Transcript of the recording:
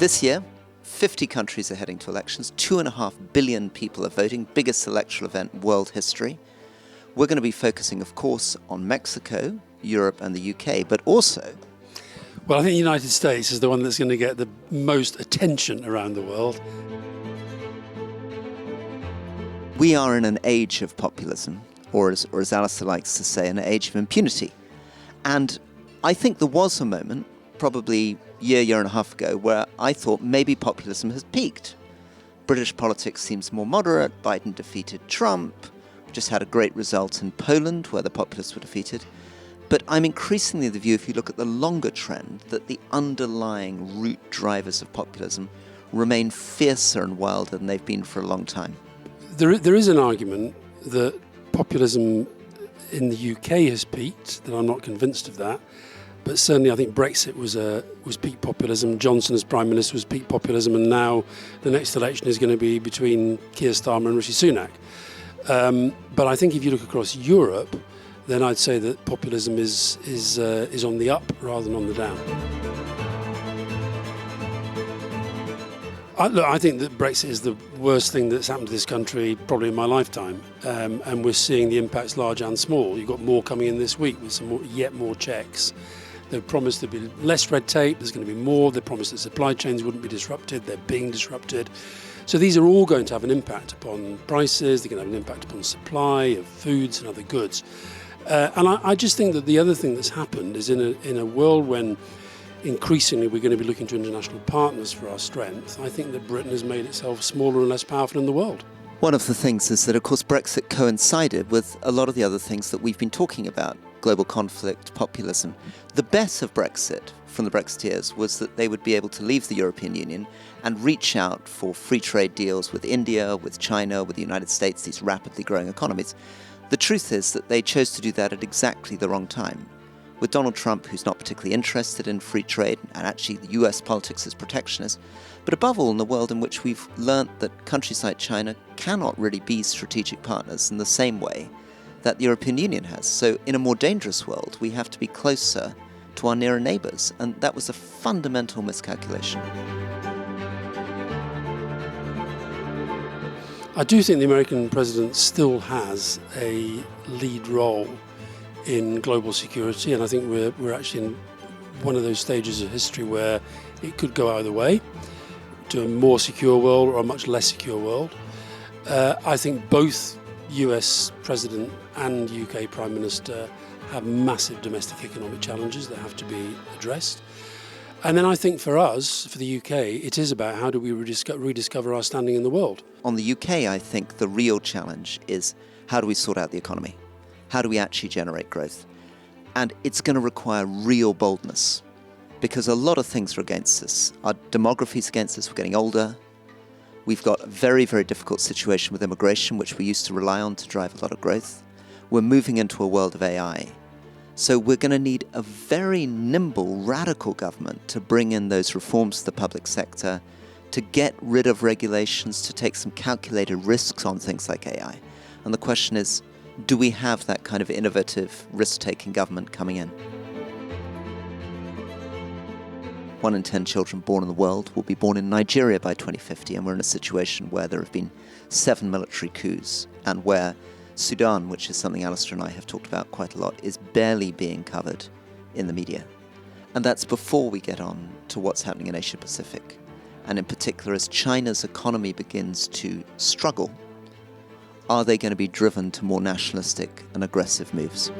This year, 50 countries are heading to elections. 2.5 billion people are voting, biggest electoral event in world history. We're going to be focusing, of course, on Mexico, Europe and the UK, but also... Well, I think the United States is the one that's going to get the most attention around the world. We are in an age of populism, or as Alastair likes to say, an age of impunity. And I think there was a moment, probably year and a half ago, where I thought maybe populism has peaked. British politics seems more moderate. Biden defeated Trump. We just had a great result in Poland, where the populists were defeated. But I'm increasingly of the view, if you look at the longer trend, that the underlying root drivers of populism remain fiercer and wilder than they've been for a long time. There is an argument that populism in the UK has peaked, that I'm not convinced of that. But certainly I think Brexit was peak populism, Johnson as Prime Minister was peak populism, and now the next election is going to be between Keir Starmer and Rishi Sunak. But I think if you look across Europe, then I'd say that populism is on the up rather than on the down. I think that Brexit is the worst thing that's happened to this country probably in my lifetime, and we're seeing the impacts large and small. You've got more coming in this week with yet more checks. They promised there'd be less red tape, there's going to be more. They promised that supply chains wouldn't be disrupted, they're being disrupted. So these are all going to have an impact upon prices, they're going to have an impact upon supply of foods and other goods. And I just think that the other thing that's happened is in a world when increasingly we're going to be looking to international partners for our strength, I think that Britain has made itself smaller and less powerful in the world. One of the things is that, of course, Brexit coincided with a lot of the other things that we've been talking about, global conflict, populism. The bet of Brexit from the Brexiteers was that they would be able to leave the European Union and reach out for free trade deals with India, with China, with the United States, these rapidly growing economies. The truth is that they chose to do that at exactly the wrong time. With Donald Trump, who's not particularly interested in free trade, and actually the US politics is protectionist, but above all in the world in which we've learnt that countries like China cannot really be strategic partners in the same way that the European Union has. So in a more dangerous world, we have to be closer to our nearer neighbours, and that was a fundamental miscalculation. I do think the American president still has a lead role in global security, and I think we're actually in one of those stages of history where it could go either way, to a more secure world or a much less secure world. I think both US President and UK Prime Minister have massive domestic economic challenges that have to be addressed. And then I think for us, for the UK, it is about how do we rediscover our standing in the world. On the UK, I think the real challenge is how do we sort out the economy? How do we actually generate growth? And it's going to require real boldness, because a lot of things are against us. Our demography's against us, we're getting older. We've got a very, very difficult situation with immigration, which we used to rely on to drive a lot of growth. We're moving into a world of AI. So we're going to need a very nimble, radical government to bring in those reforms to the public sector, to get rid of regulations, to take some calculated risks on things like AI. And the question is, do we have that kind of innovative, risk-taking government coming in? 1 in 10 children born in the world will be born in Nigeria by 2050, and we're in a situation where there have been 7 military coups, and where Sudan, which is something Alastair and I have talked about quite a lot, is barely being covered in the media. And that's before we get on to what's happening in Asia Pacific. And in particular, as China's economy begins to struggle, are they going to be driven to more nationalistic and aggressive moves?